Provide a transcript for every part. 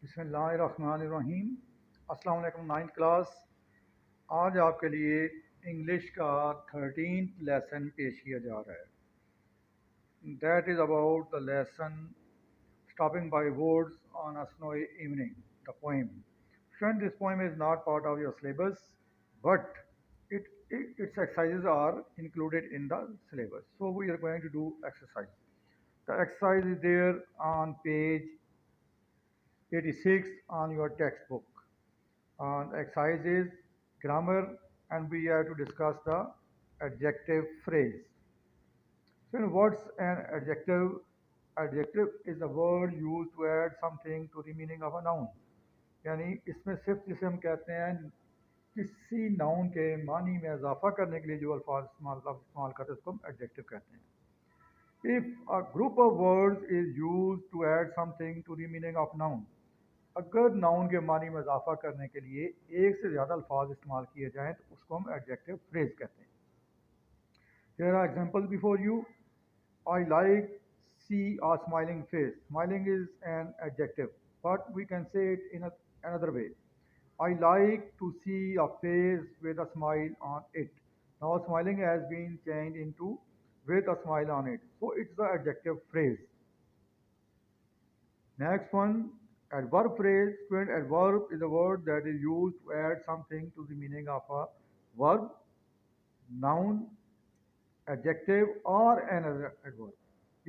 बिस्मिल्लाहिर्रहमानिर्रहीम। अस्सलाम वालेकुम। 9th class. आज आपके लिए इंग्लिश का 13th लेसन पेश किया जा रहा है। That is about the lesson stopping by words on a snowy evening, the poem. Friend, this poem is not part of your syllabus, but its exercises are included in the syllabus. So we are going to do exercise. The exercise is there on page 86 on your textbook. Exercise is grammar, and we have to discuss the adjective phrase. So, what's an adjective? Adjective is a word used to add something to the meaning of a noun. यानी इसमें सिर्फ जिसे हम कहते हैं किसी noun के मानी में इजाफा करने के लिए जो अल्फाज इस्तेमाल करते हैं उसको हम एडजेक्टिव कहते हैं. If a group of words is used to add something to the meaning of noun, अगर नाउन के मानी में इजाफा करने के लिए एक से ज़्यादा अल्फाज इस्तेमाल किए जाएँ तो उसको हम एडजेक्टिव फ्रेज कहते हैं. Here are examples before you. I like see a smiling face. Smiling is an adjective, but we can say it in another way. I like to see a face with a smile on it. Now smiling has been changed into with a smile on it. So it's the adjective phrase. Next one, adverb phrase. Student, adverb is a word that is used to add something to the meaning of a verb, noun, adjective और an adverb.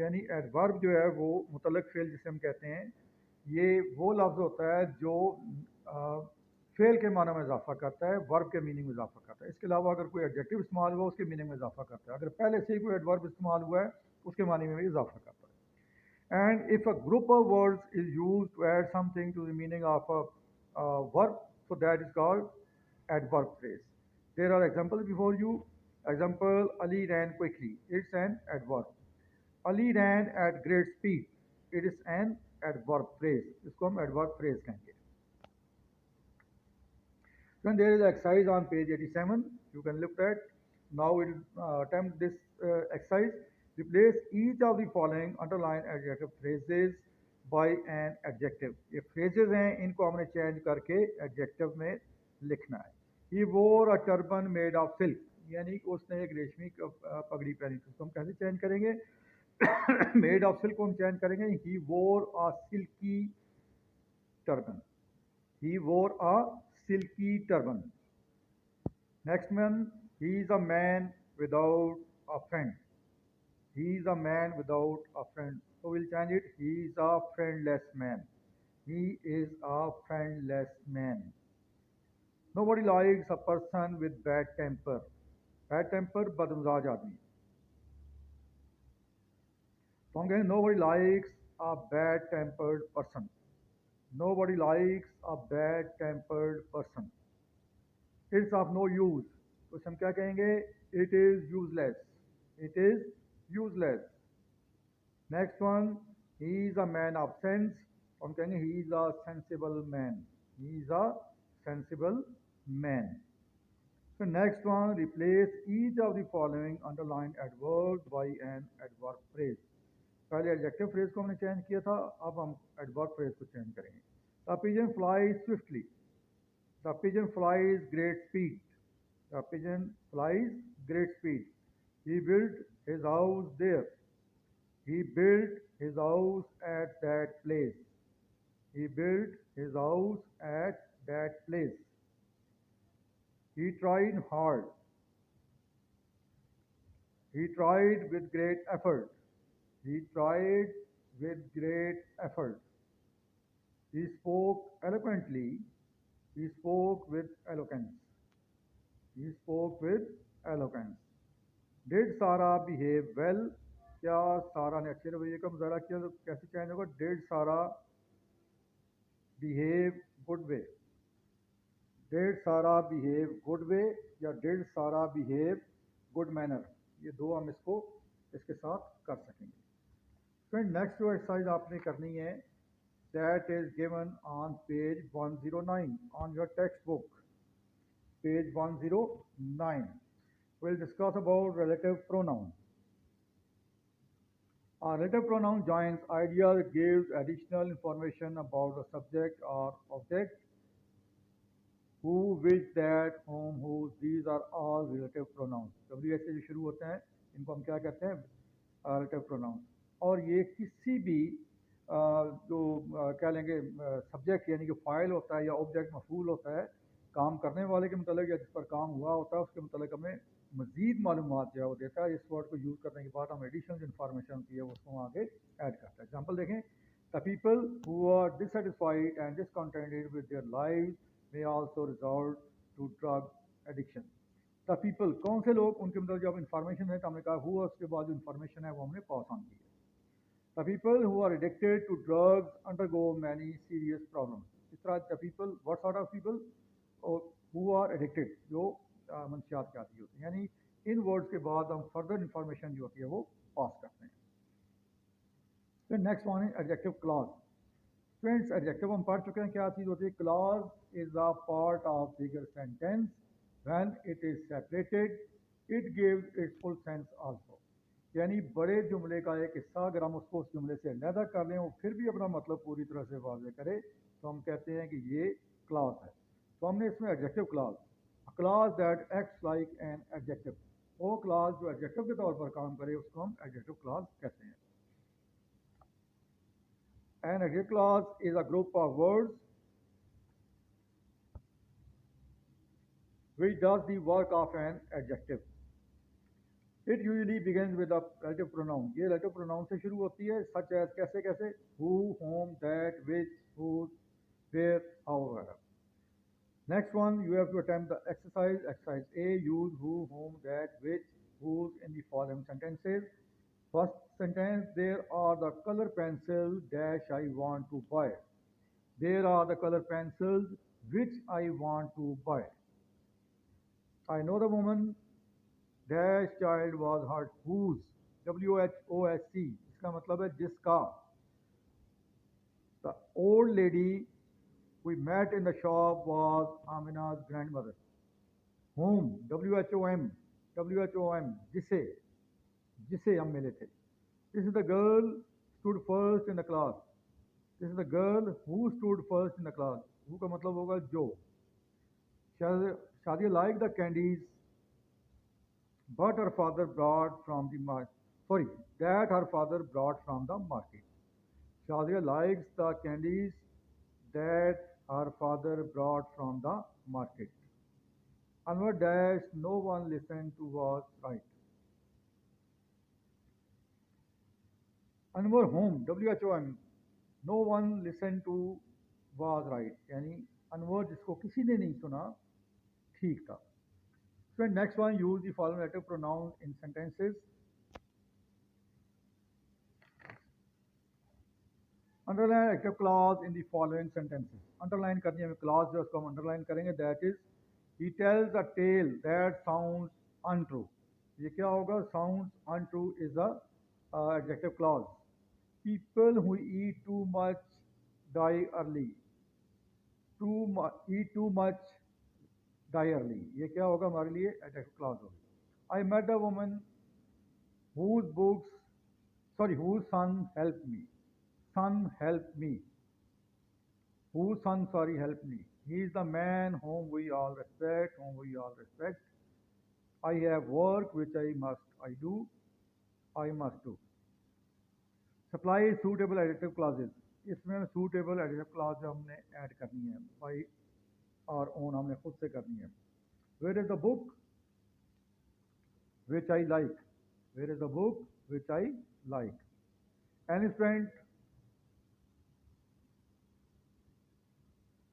यानी adverb जो है वो मुतलक fail जिसे हम कहते हैं, ये वो लफ्ज़ होता है जो फेल के माना में इजाफा करता है, वर्ब के मीनिंग में इजाफा करता है. इसके अलावा अगर कोई एडजेक्टिव इस्तेमाल हुआ उसके मीनिंग में इजाफा करता है. अगर पहले से ही कोई एडवर्ब इस्तेमाल हुआ है उसके मानी में भी इजाफा करता है. And if a group of words is used to add something to the meaning of a verb, so that is called adverb phrase. There are examples before you. Example, Ali ran quickly. It's an adverb. Ali ran at great speed. It is an adverb phrase. इसको हम adverb phrase कहेंगे. Then there is exercise on page 87. You can look at. Now we will attempt this exercise. Replace each of the following underlined adjective phrases by an adjective. ये phrases हैं, इनको हमने change करके adjective में लिखना है. He wore a turban made of silk. यानी कि उसने एक रेशमी पगड़ी पहनी थी. तो हम कैसे change करेंगे? Made of silk को हम change करेंगे. He wore a silky turban. He wore a silky turban. Next one, he is a man without a friend. He is a man without a friend. So we'll change it. He is a friendless man. He is a friendless man. Nobody likes a person with bad temper. Bad temper, बदमिजाज आदमी. So हम कहेंगे nobody likes a bad tempered person. Nobody likes a bad tempered person. It's of no use. तो हम क्या कहेंगे? It is useless. It is useless. Next one, he is a man of sense. हम कहेंगे he is a sensible man. He is a sensible man. So next one, replace each of the following underlined adverbs by an adverb phrase. पहले adjective phrase को हमने change किया था, अब हम adverb phrase को change करेंगे. The pigeon flies swiftly. The pigeon flies great speed. The pigeon flies great speed. He built his house there. He built his house at that place. He built his house at that place. He tried hard. He tried with great effort. He tried with great effort. He spoke eloquently. He spoke with eloquence. He spoke with eloquence. Did Sarah behave well? क्या सारा ने अच्छे रवैये का मुजाहरा किया? तो कैसे चेंज होगा? Did Sarah behave good way? Did Sarah behave good way या did Sarah behave good manner? ये दो हम इसको इसके साथ कर सकेंगे. फिर नेक्स्ट जो एक्सरसाइज आपने करनी है, that is given on page 109 on your textbook. Page 109. We'll discuss about relative pronoun. A relative pronoun joins ideas, it gives additional information about the subject or object. Who, which, that, whom, whose, these are all relative pronouns. WH से जो शुरू होते हैं इनको हम क्या कहते हैं? relative pronouns. और ये किसी भी जो क्या लेंगे सब्जेक्ट यानी कि फाइल होता है या ऑब्जेक्ट मफूल होता है काम करने वाले के मतलब या जिस पर काम हुआ होता है उसके मतलब हमें मजीद मालूमात जो है वो देता है. इस वर्ड को यूज़ करने के बाद हम एडिशनल इन्फॉर्मेशन होती है वो उसको आगे ऐड करता है. एग्जाम्पल देखें, the people who are dissatisfied and discontented with their lives may also resort to drug addiction. The people कौन से लोग, उनके मतलब जब इन्फॉर्मेशन है तो हमने कहा हुआ उसके बाद जो इन्फॉर्मेशन है वो हमने पास ऑन की है. The people who are addicted to drugs undergo many serious problems. इस तरह the people what sort of people who are addicted जो मंशियात की आती होती है, यानी इन वर्ड्स के बाद हम फर्दर इन्फॉर्मेशन जो होती है वो पास करते हैं. फिर नेक्स्ट वन है एडजेक्टिव क्लॉज. फ्रेंड्स एडजेक्टिव हम पढ़ चुके हैं क्या चीज़ होती है. Clause is a part of bigger sentence. When it is separated it gives it's full sense also. यानी बड़े जुमले का एक हिस्सा अगर हम उसको उस जुमले से अलहदा कर लें और फिर भी अपना मतलब पूरी तरह से वाज़ेह करे तो हम कहते हैं कि ये क्लॉज है. तो हमने इसमें adjective clause, clause that acts like an adjective, वो क्लॉज जो एडजेक्टिव के तौर पर काम करे उसको हम एडजेक्टिव क्लॉज कहते हैं. An adjective clause is a group of words which does the work of an adjective. It usually begins with a relative pronoun. ये relative pronoun से शुरू होती है, such as कैसे कैसे who, whom, that, which, whose, where, however. Next one, you have to attempt the exercise. Exercise A, use who, whom, that, which, whose in the following sentences. First sentence, there are the color pencils dash I want to buy. There are the color pencils which I want to buy. I know the woman dash child was her whose, WHOSC, इसका मतलब है जिसका. The old lady we met in the shop was Amina's grandmother. Whom, WHOM, जिसे, जिसे हम मिले थे. This is the girl stood first in the class. This is the girl who stood first in the class. Who का मतलब होगा जो. Shadia liked the candies but her father brought from the market. Sorry, that her father brought from the market. Shadia likes the candies that her father brought from the market. Anwar dash no one listened to was right. Anwar whom, WHOM, no one listened to was right. यानी अनवर जिसको किसी ने नहीं सुना ठीक था. So next one, use the following relative pronouns in sentences. Underline adjective clause in the following sentences. Underline करनी है clause जो उसको हम underline करेंगे. That is, he tells a tale that sounds untrue. ये क्या होगा? Sounds untrue is a adjective clause. People who eat too much die early. Eat too much die early. ये क्या होगा हमारे लिए? Adjective clause होगी. I met a woman whose son helped me. Son helped me. Whose son, helped me. He is the man whom we all respect, I have work which I do. Supply suitable adjective clauses. इसमें suitable adjective clause हमने add करनी है. By our own हमने खुद से करनी है. Where is the book which I like? Where is the book which I like? Any friend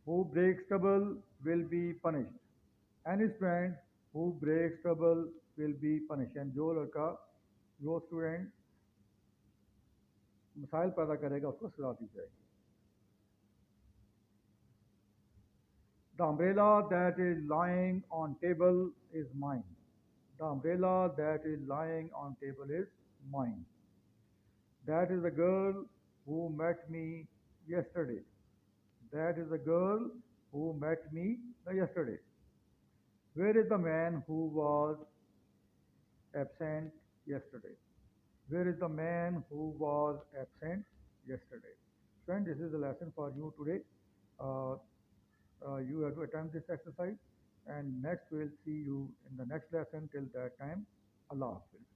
who breaks trouble will be punished. Any student who breaks trouble will be punished. And जो लड़का, जो student मसाइल पैदा करेगा उसको सजा दी जाएगी. The umbrella that is lying on table is mine. The umbrella that is lying on table is mine. That is the girl who met me yesterday. That is the girl who met me yesterday. Where is the man who was absent yesterday? Where is the man who was absent yesterday? Friend, this is the lesson for you today. Uh, you have to attempt this exercise, and next we'll see you in the next lesson. Till that time, Allah Hafiz.